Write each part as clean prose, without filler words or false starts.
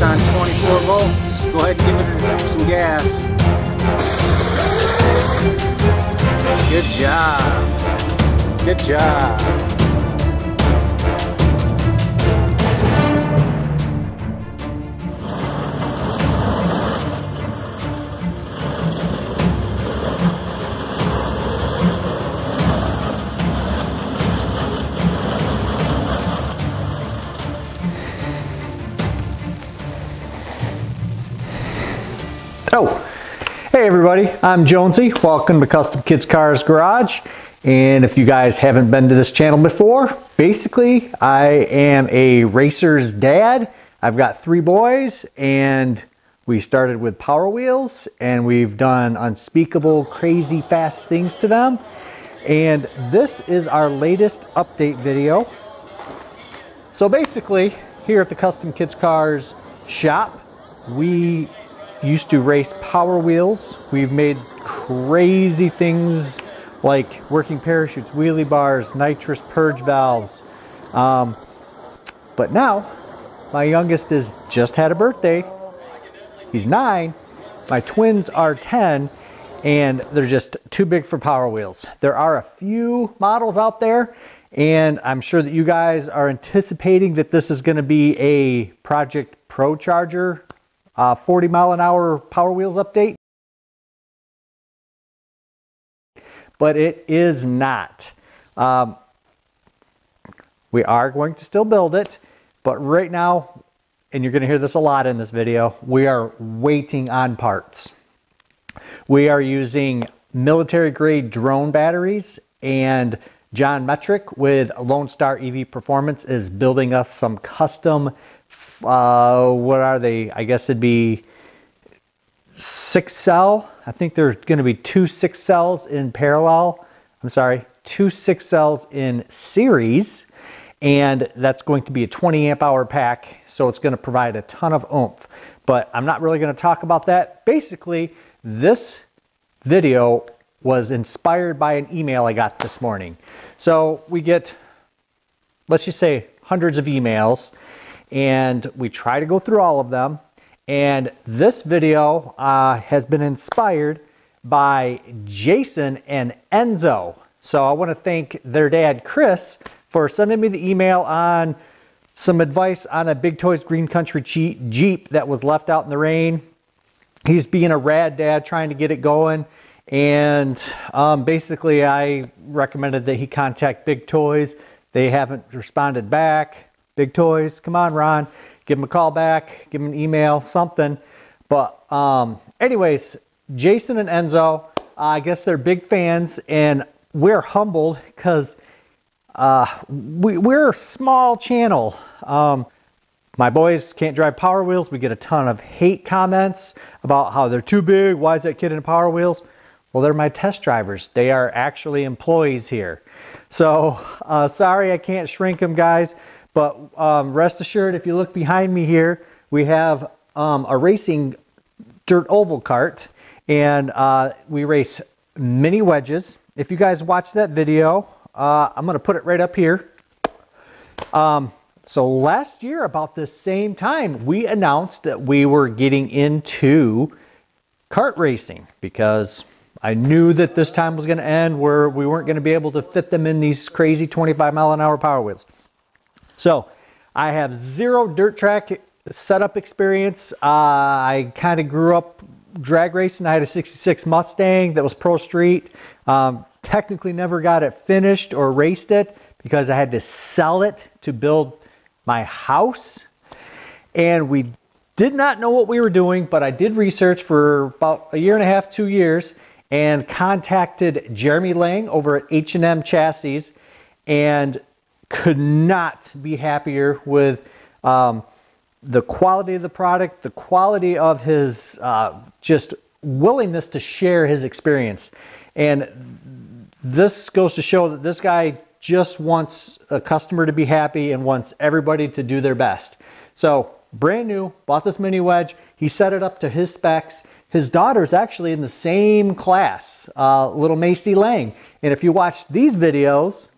test on 24 volts. Go ahead and give it some gas. Good job. Good job. Oh, hey everybody, I'm Jonesy. Welcome to Custom Kids Cars Garage. And if you guys haven't been to this channel before, basically I am a racer's dad. I've got 3 boys and we started with Power Wheels and we've done unspeakable, crazy, fast things to them. And this is our latest update video. So basically, here at the Custom Kids Cars shop, we used to race Power Wheels. We've made crazy things like working parachutes, wheelie bars, nitrous purge valves. But now, my youngest has just had a birthday. He's 9. My twins are 10, and they're just too big for Power Wheels. There are a few models out there, and I'm sure that you guys are anticipating that this is going to be a Project Pro Charger 40 mile an hour Power Wheels update, but it is not. We are going to still build it, but right now, and you're going to hear this a lot in this video, we are waiting on parts. We are using military grade drone batteries, and John Metric with Lone Star EV Performance is building us some custom what are they? I guess it'd be 6 cell. I think there's going to be 2 6 cells in parallel. I'm sorry, 2 6 cells in series, and that's going to be a 20 amp hour pack, so it's going to provide a ton of oomph. But I'm not really going to talk about that. Basically, this video was inspired by an email I got this morning. So we get, let's just say, hundreds of emails, and we try to go through all of them. And this video has been inspired by Jaysen and Enzo. So I want to thank their dad, Chris, for sending me the email on some advice on a Big Toys Green Country Jeep that was left out in the rain. He's being a rad dad trying to get it going. And basically I recommended that he contact Big Toys. They haven't responded back. Big Toys, come on, Ron, give him a call back, give him an email, something. But anyways, Jaysen and Enzo, I guess they're big fans, and we're humbled because we're a small channel. My boys can't drive Power Wheels. We get a ton of hate comments about how they're too big. Why is that kid in Power Wheels? Well, they're my test drivers. They are actually employees here. So sorry I can't shrink them, guys. But rest assured, if you look behind me here, we have a racing dirt oval kart, and we race mini wedges. If you guys watch that video, I'm going to put it right up here. So last year, about the same time, we announced that we were getting into kart racing because I knew that this time was going to end where we weren't going to be able to fit them in these crazy 25 mile an hour Power Wheels. So I have 0 dirt track setup experience. I kind of grew up drag racing. I had a 66 Mustang that was Pro Street. Technically never got it finished or raced it because I had to sell it to build my house. And we did not know what we were doing, but I did research for about 1.5 years, 2 years, and contacted Jeramy Lange over at H&M Chassis, and could not be happier with the quality of the product, the quality of his just willingness to share his experience. And this goes to show that this guy just wants a customer to be happy and wants everybody to do their best. So brand new, bought this mini wedge. He set it up to his specs. His daughter's actually in the same class, little Macy Lange. And if you watch these videos,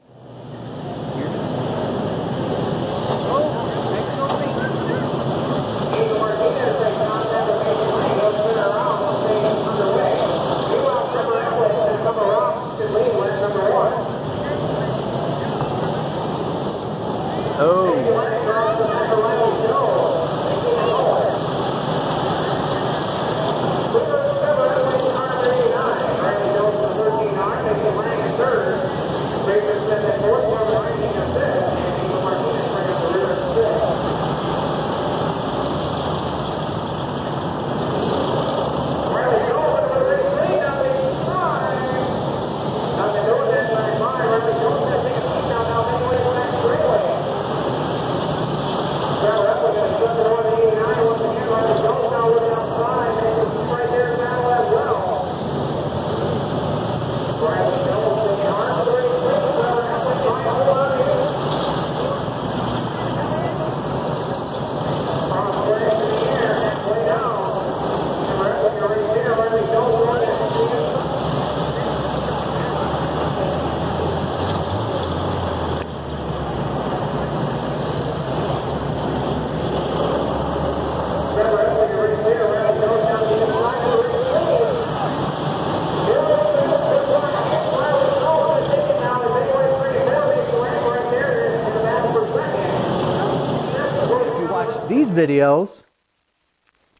videos,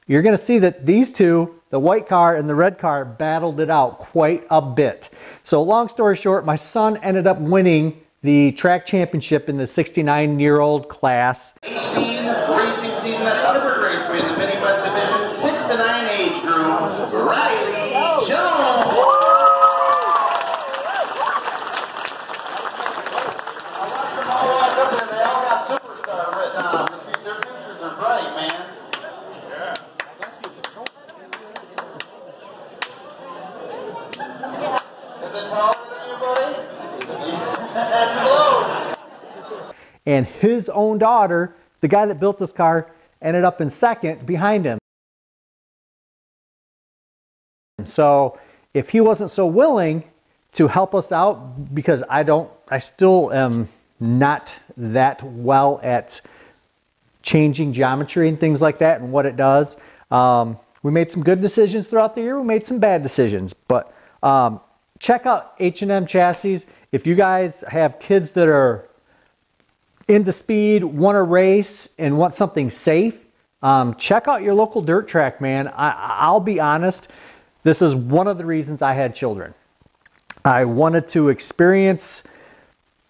you're going to see that these two, the white car and the red car, battled it out quite a bit. So long story short, my son ended up winning the track championship in the 69-year-old class. 18 racing season at Thunderbird Raceway in the mini wedge division, 6 to 9 age group, Riley Jones. I watched them all walk up there. They all got superstar written on them. Their futures are bright, man. Yeah. Is it taller than you, buddy? That's close. And his own daughter, the guy that built this car, ended up in second behind him. So if he wasn't so willing to help us out, because I still am not that well at changing geometry and things like that and what it does. We made some good decisions throughout the year. We made some bad decisions, but check out H&M Chassis. If you guys have kids that are into speed, want to race, and want something safe, check out your local dirt track, man. I'll be honest, this is one of the reasons I had children. I wanted to experience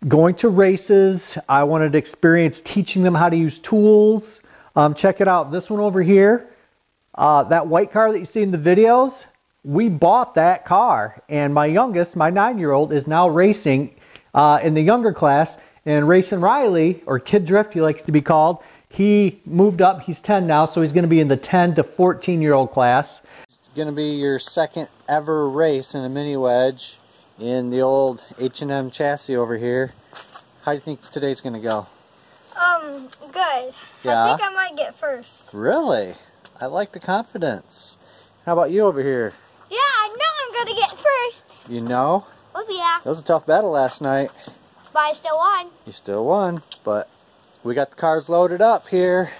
going to races. I wanted to experience teaching them how to use tools. Check it out. This one over here, that white car that you see in the videos, we bought that car. And my youngest, my 9-year-old, is now racing in the younger class. And Racing Riley, or Kid Drift he likes to be called, he moved up. He's 10 now, so he's going to be in the 10 to 14-year-old class. It's going to be your second ever race in a mini wedge in the old H&M chassis over here. How do you think today's going to go? Good. Yeah? I think I might get first. Really? I like the confidence. How about you over here? Yeah, I know I'm going to get first. You know? Oh, yeah. That was a tough battle last night. But I still won. You still won, but we got the cars loaded up here,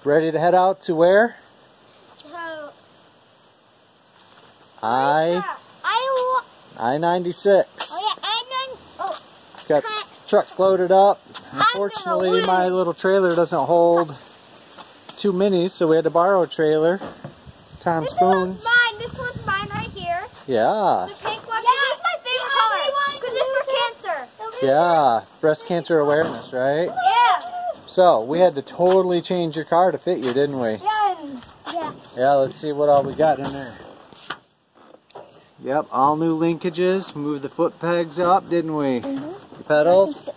ready to head out to where? I-96. Oh, yeah, Got the truck loaded up. Unfortunately, my little trailer doesn't hold 2 minis, so we had to borrow a trailer. Tom Spoons. This one's mine. This one's mine right here. Yeah. The pink one. Yeah, this is my favorite color. Because it's for cancer. Yeah, breast cancer awareness, right? Yeah. So, we had to totally change your car to fit you, didn't we? Yeah. Yeah, let's see what all we got in there. Yep, all new linkages. Moved the foot pegs up, didn't we? The pedals.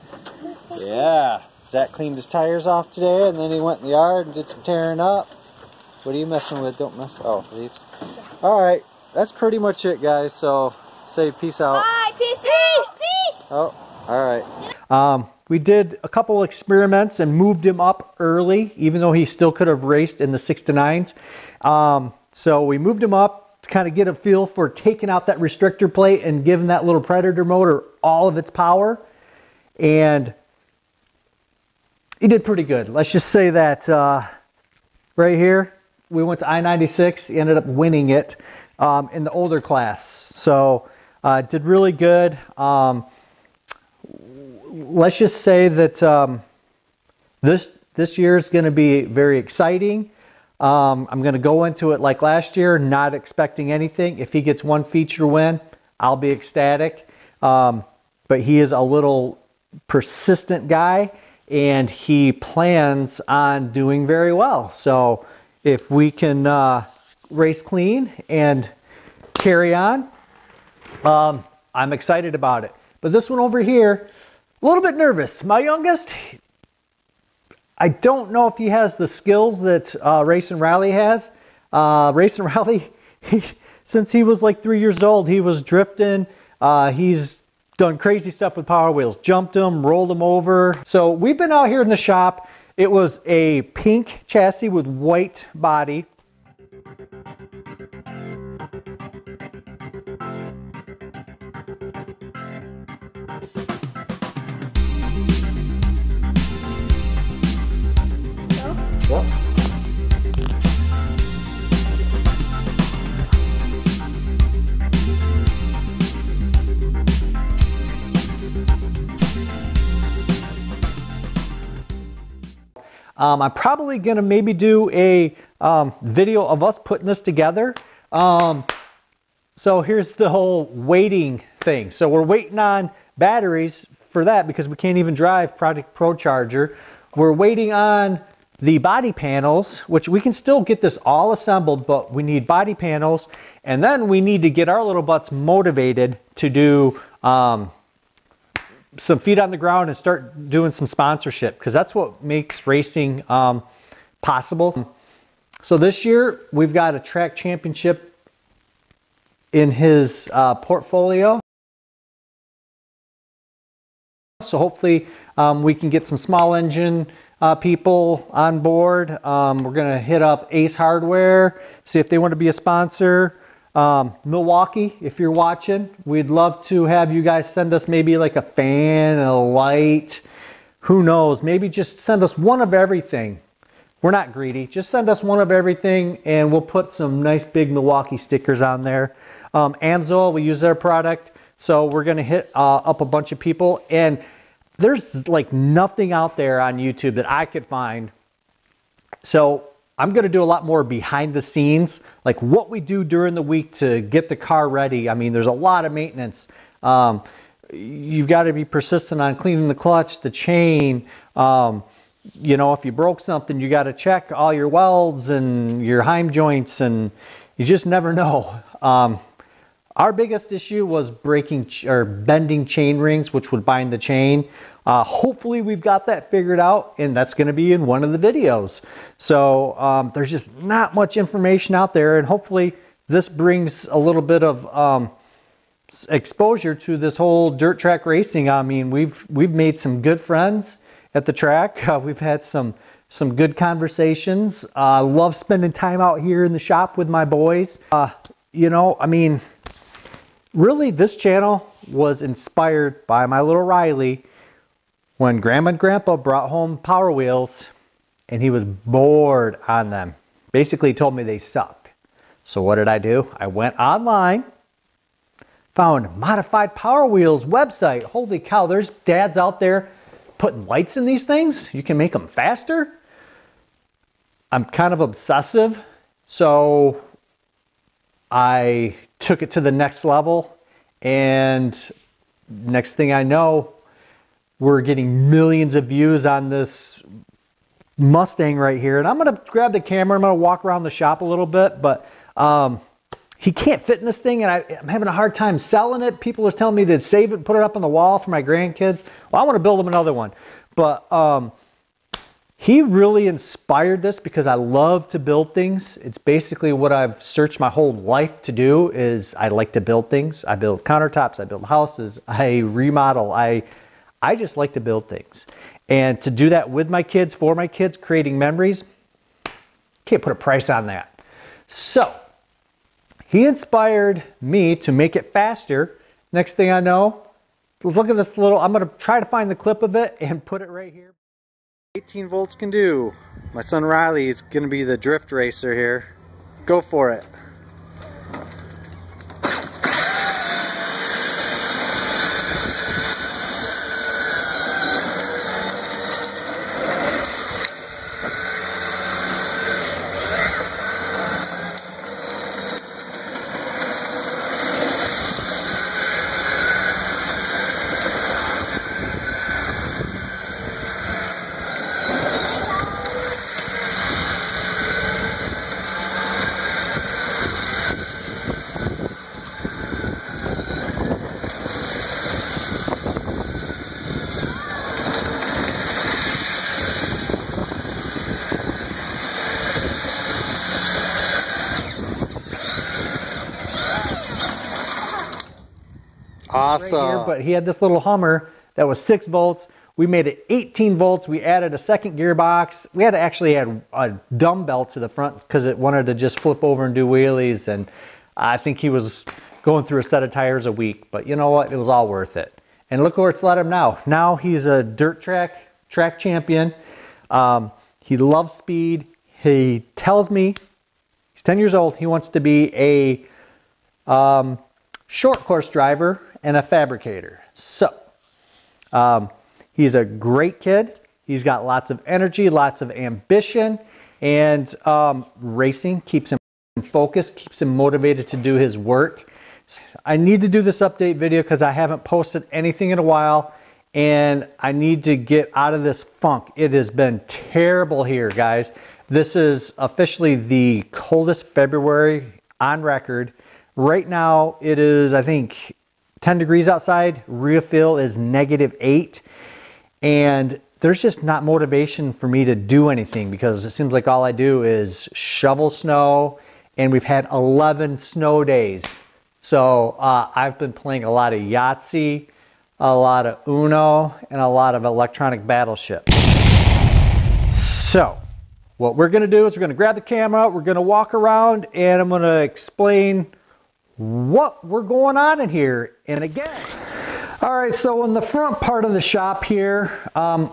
Yeah. Zach cleaned his tires off today, and then he went in the yard and did some tearing up. What are you messing with? Don't mess. Oh, leaves. Alright, that's pretty much it, guys. So, say peace out. Bye. Peace. Peace. Oh, alright. We did a couple experiments and moved him up early, even though he still could have raced in the 6 to 9s. So we moved him up to kind of get a feel for taking out that restrictor plate and giving that little Predator motor all of its power. And he did pretty good. Let's just say that right here, we went to I-96. He ended up winning it in the older class. So did really good. Let's just say that this year is going to be very exciting. I'm going to go into it like last year, not expecting anything. If he gets one feature win, I'll be ecstatic. But he is a little persistent guy, and he plans on doing very well. So if we can race clean and carry on, I'm excited about it. But this one over here, a little bit nervous. My youngest, I don't know if he has the skills that Racing Riley has. Racing Riley, since he was like 3 years old, he was drifting. He's done crazy stuff with power wheels. Jumped them, rolled them over. So we've been out here in the shop. It was a pink chassis with white body. Yep. I'm probably gonna maybe do a video of us putting this together. So here's the whole waiting thing. So we're waiting on batteries for that because we can't even drive Project Pro Charger. We're waiting on the body panels, which we can still get this all assembled, but we need body panels. And then we need to get our little butts motivated to do some feet on the ground and start doing some sponsorship, because that's what makes racing possible. So this year we've got a track championship in his portfolio. So hopefully we can get some small engine people on board. We're gonna hit up Ace Hardware, see if they want to be a sponsor. Milwaukee, if you're watching, we'd love to have you guys send us maybe like a fan, a light, who knows, maybe just send us one of everything. We're not greedy, just send us one of everything and we'll put some nice big Milwaukee stickers on there. Enzo, we use their product, so we're gonna hit up a bunch of people, and there's like nothing out there on YouTube that I could find. So I'm gonna do a lot more behind the scenes, like what we do during the week to get the car ready. I mean, there's a lot of maintenance. You've got to be persistent on cleaning the clutch, the chain. You know, if you broke something, you got to check all your welds and your heim joints, and you just never know. Our biggest issue was breaking or bending chain rings, which would bind the chain. Hopefully we've got that figured out, and that's going to be in one of the videos. So there's just not much information out there, and hopefully this brings a little bit of exposure to this whole dirt track racing. I mean, we've made some good friends at the track. We've had some good conversations. I love spending time out here in the shop with my boys. You know, I mean, really this channel was inspired by my little Riley when Grandma and Grandpa brought home Power Wheels and he was bored on them. Basically told me they sucked. So what did I do? I went online, found Modified Power Wheels website. Holy cow, there's dads out there putting lights in these things. You can make them faster. I'm kind of obsessive, so I took it to the next level, and next thing I know, we're getting millions of views on this Mustang right here. And I'm gonna grab the camera, I'm gonna walk around the shop a little bit, but he can't fit in this thing, and I'm having a hard time selling it. People are telling me to save it and put it up on the wall for my grandkids. Well, I want to build them another one. But he really inspired this because I love to build things. It's basically what I've searched my whole life to do. Is I like to build things. I build countertops, I build houses, I remodel. I just like to build things. And to do that with my kids, for my kids, creating memories, can't put a price on that. So he inspired me to make it faster. Next thing I know, look at this little, I'm gonna try to find the clip of it and put it right here. 18 volts can do. My son Riley is gonna be the drift racer here. Go for it. Awesome. Right here, but he had this little Hummer that was 6 volts. We made it 18 volts. We added a second gearbox. We had to actually add a dumbbell to the front because it wanted to just flip over and do wheelies. And I think he was going through a set of tires a week. But you know what? It was all worth it. And look where it's led him now. Now he's a dirt track champion. He loves speed. He tells me, he's 10 years old, he wants to be a short course driver and a fabricator. So he's a great kid. He's got lots of energy, lots of ambition, and racing keeps him focused, keeps him motivated to do his work. I need to do this update video because I haven't posted anything in a while, and I need to get out of this funk. It has been terrible here, guys. This is officially the coldest February on record. Right now it is, I think, 10 degrees outside. Real feel is -8, and there's just not motivation for me to do anything because it seems like all I do is shovel snow, and we've had 11 snow days. So I've been playing a lot of Yahtzee, a lot of Uno, and a lot of electronic battleship. So what we're gonna do is we're gonna grab the camera, we're gonna walk around, and I'm gonna explain what we're going on in here. And again, all right, so in the front part of the shop here,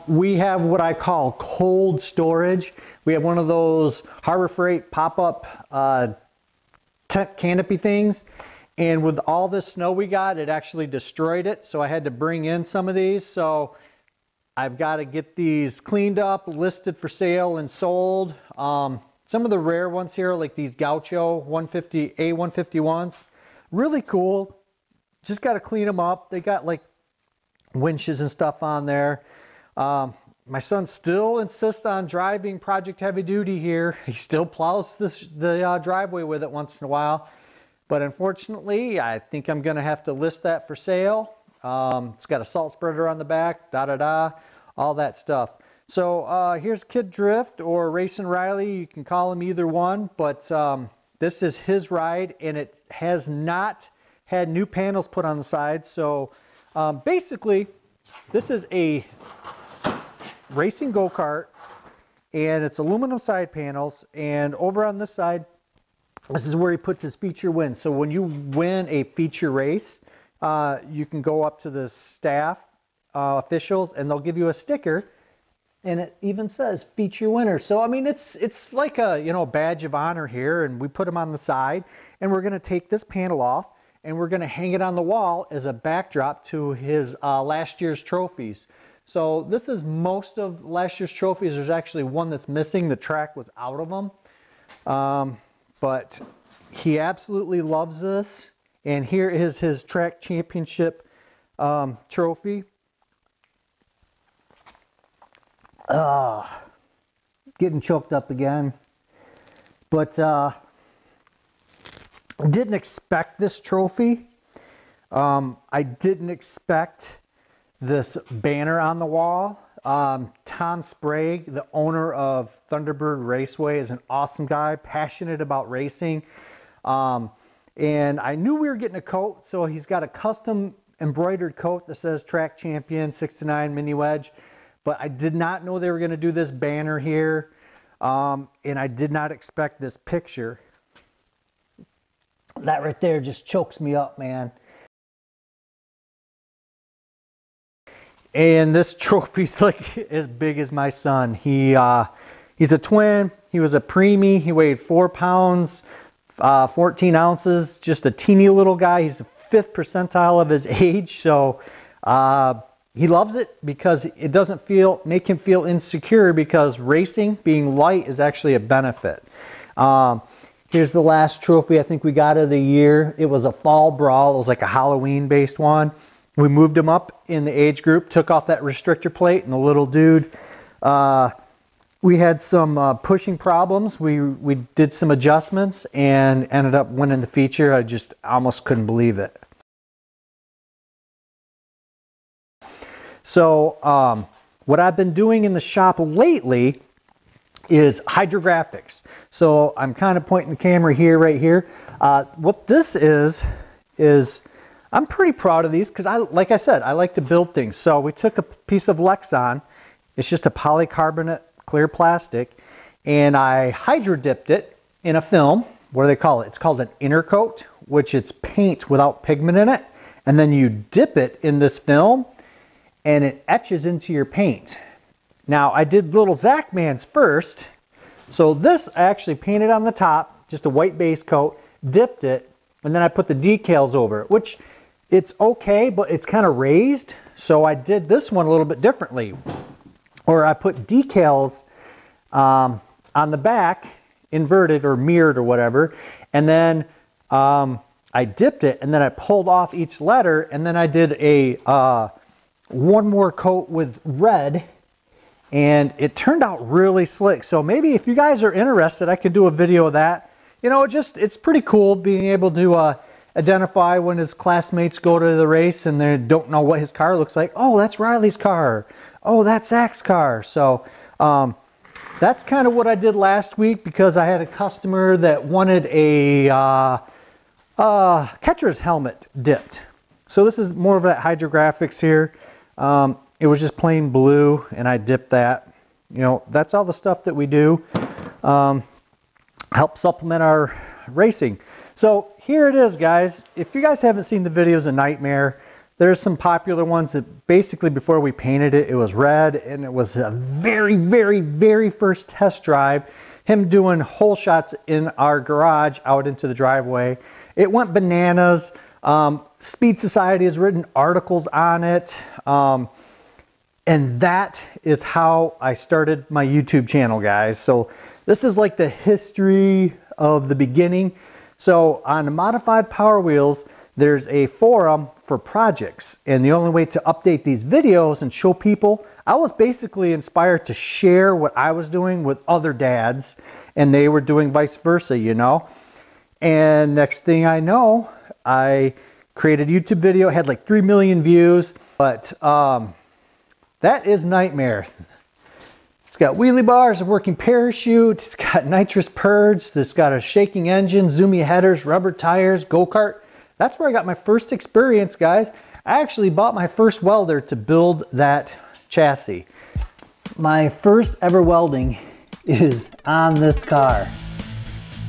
we have what I call cold storage. We have one of those Harbor Freight pop-up tent canopy things. And with all this snow we got, it actually destroyed it. So I had to bring in some of these. So I've got to get these cleaned up, listed for sale and sold. Some of the rare ones here, like these Gaucho A151s, really cool. Just got to clean them up. They got like winches and stuff on there. My son still insists on driving Project Heavy Duty here. He still plows the driveway with it once in a while. But unfortunately, I think I'm going to have to list that for sale. It's got a salt spreader on the back, all that stuff. So here's Kid Drift or Racing Riley. You can call him either one. But this is his ride, and it has not had new panels put on the side. So basically, this is a racing go-kart, and it's aluminum side panels. And over on this side, this is where he puts his feature wins. So when you win a feature race, you can go up to the staff officials, and they'll give you a sticker, and it even says feature winner. So I mean, it's like a badge of honor here, and we put them on the side, and we're going to take this panel off, and we're going to hang it on the wall as a backdrop to his last year's trophies. So this is most of last year's trophies. There's actually one that's missing. The track was out of them. But he absolutely loves this. And here is his track championship trophy. Getting choked up again. But didn't expect this trophy. I didn't expect this banner on the wall. Tom Sprague, the owner of Thunderbird Raceway, is an awesome guy, passionate about racing. And I knew we were getting a coat, so he's got a custom embroidered coat that says Track Champion 6-9 Mini Wedge. But I did not know they were going to do this banner here. And I did not expect this picture. That right there just chokes me up, man. And this trophy's like as big as my son. He's a twin. He was a preemie. He weighed 4 pounds, 14 ounces. Just a teeny little guy. He's the 5th percentile of his age. So he loves it because it doesn't make him feel insecure, because racing, being light, is actually a benefit. Here's the last trophy I think we got of the year. It was a fall brawl. It was like a Halloween-based one. We moved him up in the age group, took off that restrictor plate, and the little dude, we had some pushing problems. We did some adjustments and ended up winning the feature. I just almost couldn't believe it. So what I've been doing in the shop lately is hydrographics. So I'm kind of pointing the camera here, right here. What this is I'm pretty proud of these because, like I said, I like to build things. So we took a piece of Lexan. It's just a polycarbonate clear plastic, and I hydro dipped it in a film. What do they call it? It's called an inner coat, which it's paint without pigment in it. And then you dip it in this film, and it etches into your paint. Now, I did little Zachman's first. So this I actually painted on the top, just a white base coat, dipped it, and then I put the decals over it, which it's okay, but it's kind of raised. So I did this one a little bit differently. or I put decals on the back, inverted or mirrored or whatever, and then I dipped it, and then I pulled off each letter, and then I did a one more coat with red, and it turned out really slick. So maybe if you guys are interested, I could do a video of that. You know, it's pretty cool being able to identify when his classmates go to the race and they don't know what his car looks like. Oh, that's Riley's car. Oh, that's Zach's car. So that's kind of what I did last week, because I had a customer that wanted a catcher's helmet dipped. So this is more of that hydrographics here. It was just plain blue, and I dipped that. You know, that's all the stuff that we do. Help supplement our racing. So here it is, guys. If you guys haven't seen the videos of Nightmare, there's some popular ones that basically before we painted it, it was red, and it was a very, very, very first test drive. Him doing hole shots in our garage out into the driveway. It went bananas. Speed Society has written articles on it. And that is how I started my YouTube channel, guys. So this is like the history of the beginning. So on the Modified Power Wheels, there's a forum for projects. And the only way to update these videos and show people, I was basically inspired to share what I was doing with other dads, and they were doing vice versa, you know. And next thing I know, I created a YouTube video, had like 3 million views, but that is Nightmare. It's got wheelie bars, a working parachute, it's got nitrous purge, it's got a shaking engine, zoomy headers, rubber tires, go-kart. That's where I got my first experience, guys. I actually bought my first welder to build that chassis. My first ever welding is on this car.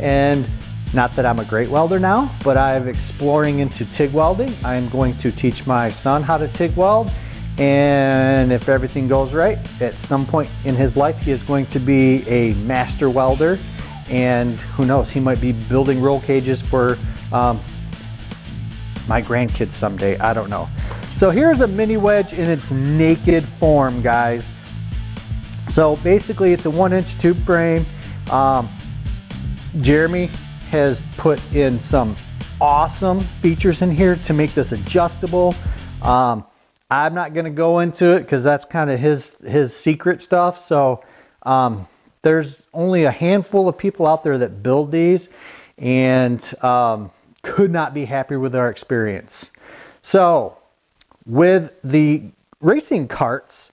And not that I'm a great welder now, but I'm exploring into TIG welding. I'm going to teach my son how to TIG weld. And if everything goes right, at some point in his life, he is going to be a master welder. And who knows, he might be building roll cages for my grandkids someday. I don't know. So here's a mini wedge in its naked form, guys. So basically it's a 1-inch tube frame. Jeremy has put in some awesome features in here to make this adjustable. I'm not going to go into it because that's kind of his secret stuff. So there's only a handful of people out there that build these, and could not be happier with our experience. So with the racing karts,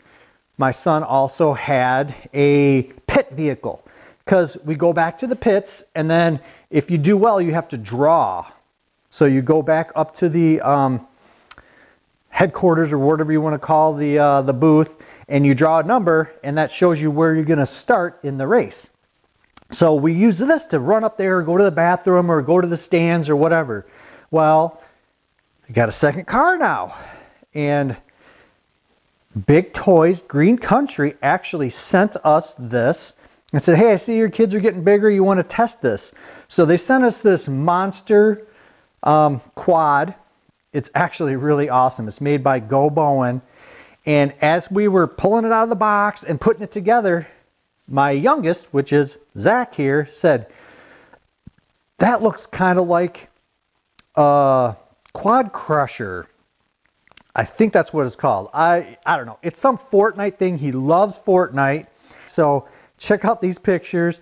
my son also had a pit vehicle, because we go back to the pits, and then if you do well, you have to draw. So you go back up to the headquarters, or whatever you want to call the booth, and you draw a number, and that shows you where you're going to start in the race. So we use this to run up there, or go to the bathroom, or go to the stands, or whatever. Well, I got a second car now, and Big Toys Green Country actually sent us this and said, hey, I see your kids are getting bigger, you want to test this. So they sent us this monster quad. It's actually really awesome. It's made by Go Bowen. And as we were pulling it out of the box and putting it together, my youngest, which is Zach here, said, that looks kind of like a Quad Crusher. I think that's what it's called. I don't know. It's some Fortnite thing. He loves Fortnite. So check out these pictures.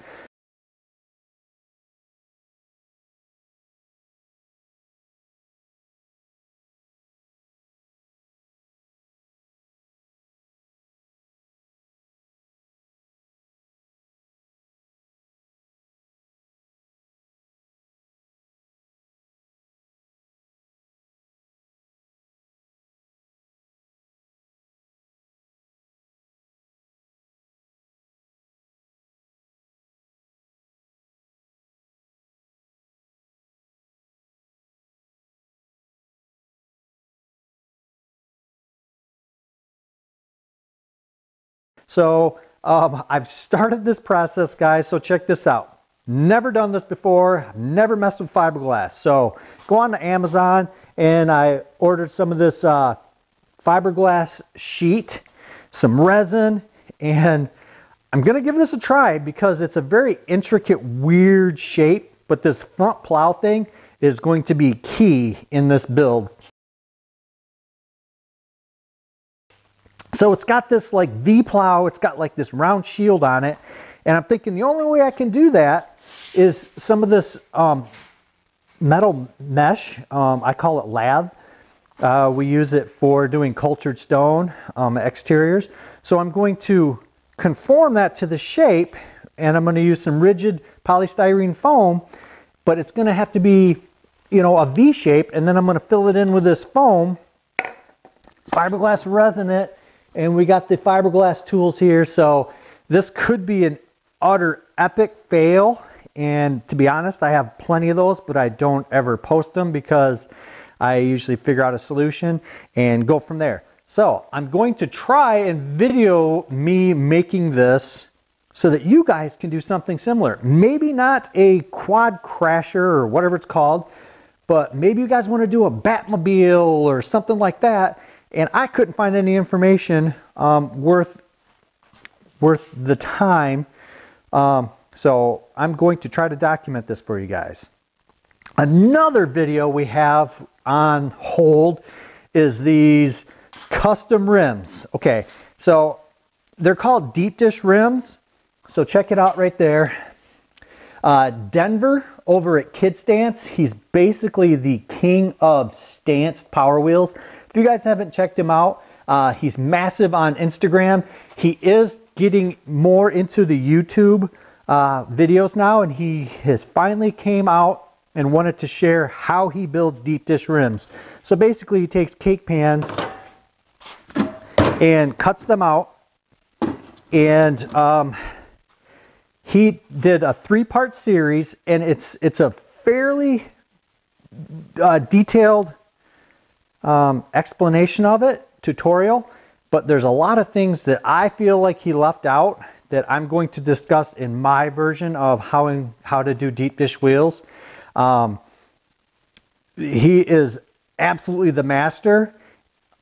So I've started this process, guys, so check this out. Never done this before, never messed with fiberglass. So go on to Amazon, and I ordered some of this fiberglass sheet, some resin, and I'm gonna give this a try because it's a very intricate, weird shape, but this front plow thing is going to be key in this build. So it's got this like V plow, it's got like this round shield on it, and I'm thinking the only way I can do that is some of this metal mesh. I call it lath. We use it for doing cultured stone exteriors. So I'm going to conform that to the shape, and I'm going to use some rigid polystyrene foam, but it's going to have to be, you know, a V shape, and then I'm going to fill it in with this foam, fiberglass resin it, and we got the fiberglass tools here. So this could be an utter epic fail, and to be honest, I have plenty of those, but I don't ever post them because I usually figure out a solution and go from there. So I'm going to try and video me making this so that you guys can do something similar. Maybe not a quad crasher or whatever it's called, but maybe you guys want to do a Batmobile or something like that. And I couldn't find any information worth the time. So I'm going to try to document this for you guys. Another video we have on hold is these custom rims. Okay, so they're called deep dish rims. So check it out right there. Denver over at Kid Stance, he's basically the king of stanced power wheels. If you guys haven't checked him out, he's massive on Instagram. He is getting more into the YouTube videos now, and he has finally came out and wanted to share how he builds deep dish rims. So basically he takes cake pans and cuts them out, and he did a 3-part series, and it's a fairly detailed explanation of it, tutorial, but there's a lot of things that I feel like he left out that I'm going to discuss in my version of how to do deep dish wheels. He is absolutely the master,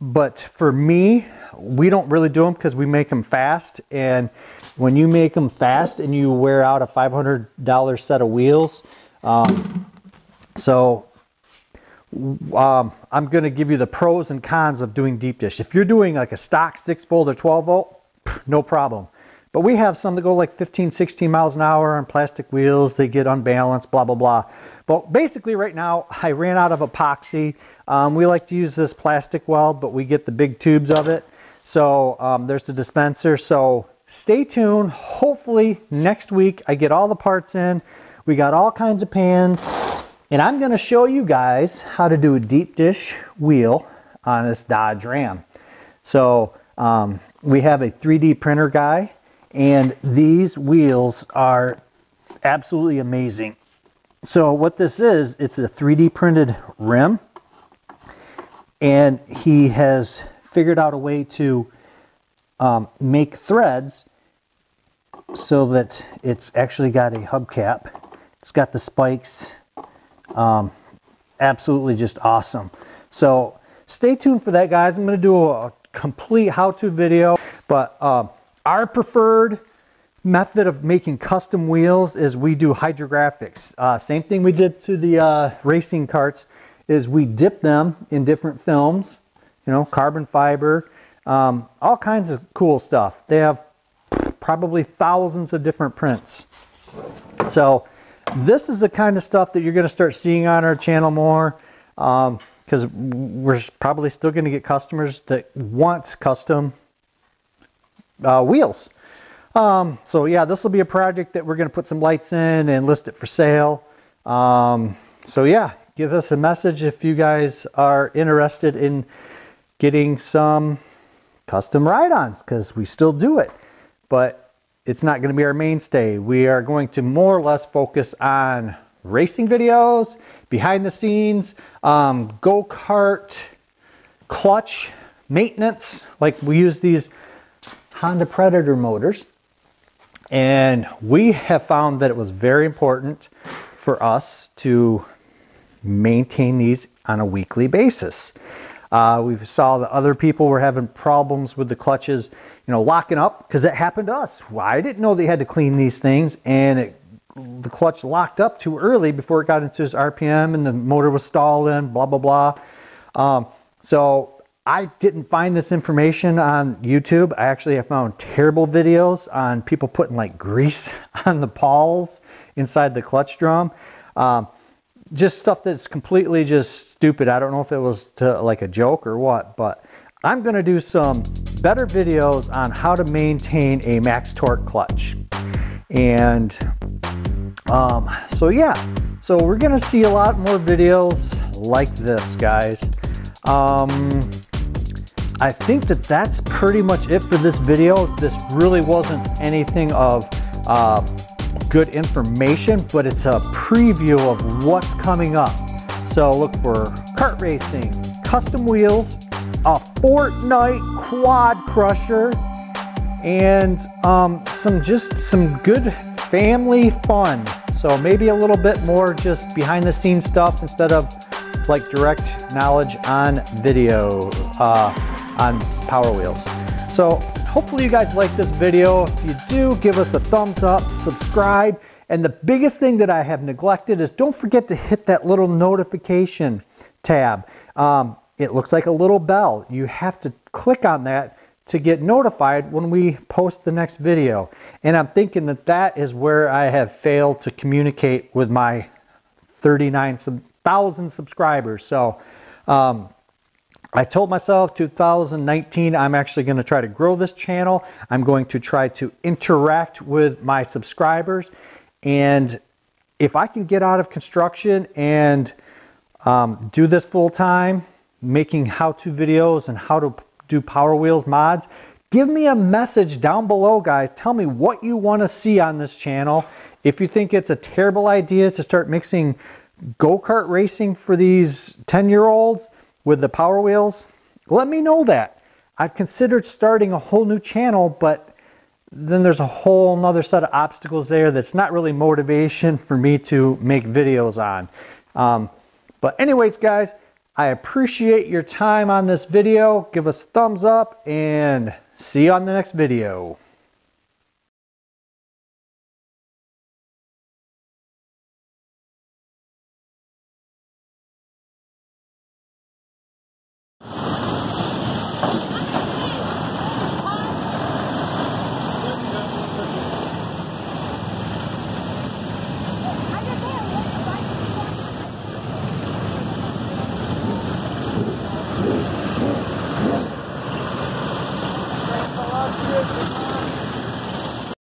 but for me, we don't really do them because we make them fast, and when you make them fast and you wear out a $500 set of wheels, I'm going to give you the pros and cons of doing deep dish. If you're doing like a stock 6-volt or 12-volt, no problem. But we have some that go like 15, 16 miles an hour on plastic wheels. They get unbalanced, blah, blah, blah. But basically right now, I ran out of epoxy. We like to use this plastic weld, but we get the big tubes of it. So there's the dispenser. So stay tuned. Hopefully next week I get all the parts in. We got all kinds of pans. And I'm going to show you guys how to do a deep dish wheel on this Dodge Ram. So we have a 3D printer guy, and these wheels are absolutely amazing. So what this is, it's a 3D printed rim, and he has figured out a way to make threads so that it's actually got a hubcap. It's got the spikes. Absolutely just awesome. So stay tuned for that, guys. I'm going to do a complete how-to video, but our preferred method of making custom wheels is we do hydrographics. Same thing we did to the racing karts is we dip them in different films, you know, carbon fiber, all kinds of cool stuff. They have probably thousands of different prints. So this is the kind of stuff that you're going to start seeing on our channel more, because we're probably still going to get customers that want custom wheels. So yeah, this will be a project that we're going to put some lights in and list it for sale. So yeah, give us a message if you guys are interested in getting some custom ride-ons, because we still do it, but it's not going to be our mainstay. We are going to more or less focus on racing videos, behind the scenes, go-kart, clutch, maintenance. Like we use these Honda Predator motors, and we have found that it was very important for us to maintain these on a weekly basis. We saw that other people were having problems with the clutches, you know, locking up, because it happened to us. I didn't know they had to clean these things, and the clutch locked up too early before it got into its RPM, and the motor was stalling, blah, blah, blah. So I didn't find this information on YouTube. I actually have found terrible videos on people putting like grease on the pawls inside the clutch drum. Just stuff that's completely just stupid. I don't know if it was like a joke or what, but I'm gonna do some better videos on how to maintain a max torque clutch. And so yeah, so we're gonna see a lot more videos like this, guys. I think that's pretty much it for this video. This really wasn't anything of good information, but it's a preview of what's coming up. So look for kart racing, custom wheels, a Fortnite Quad crusher, and some good family fun. So maybe a little bit more just behind the scenes stuff instead of like direct knowledge on video on Power Wheels. So hopefully you guys like this video. If you do, give us a thumbs up, subscribe, and the biggest thing that I have neglected is don't forget to hit that little notification tab. It looks like a little bell. You have to click on that to get notified when we post the next video. And I'm thinking that that is where I have failed to communicate with my 39,000 subscribers. So I told myself 2019, I'm actually going to try to grow this channel. I'm going to try to interact with my subscribers. And if I can get out of construction and do this full time, making how-to videos and how to do Power Wheels mods, give me a message down below, guys. Tell me what you want to see on this channel. If you think it's a terrible idea to start mixing go-kart racing for these 10-year-olds with the Power Wheels, let me know that. I've considered starting a whole new channel, but then there's a whole nother set of obstacles there that's not really motivation for me to make videos on. But anyways, guys, I appreciate your time on this video. Give us a thumbs up and see you on the next video.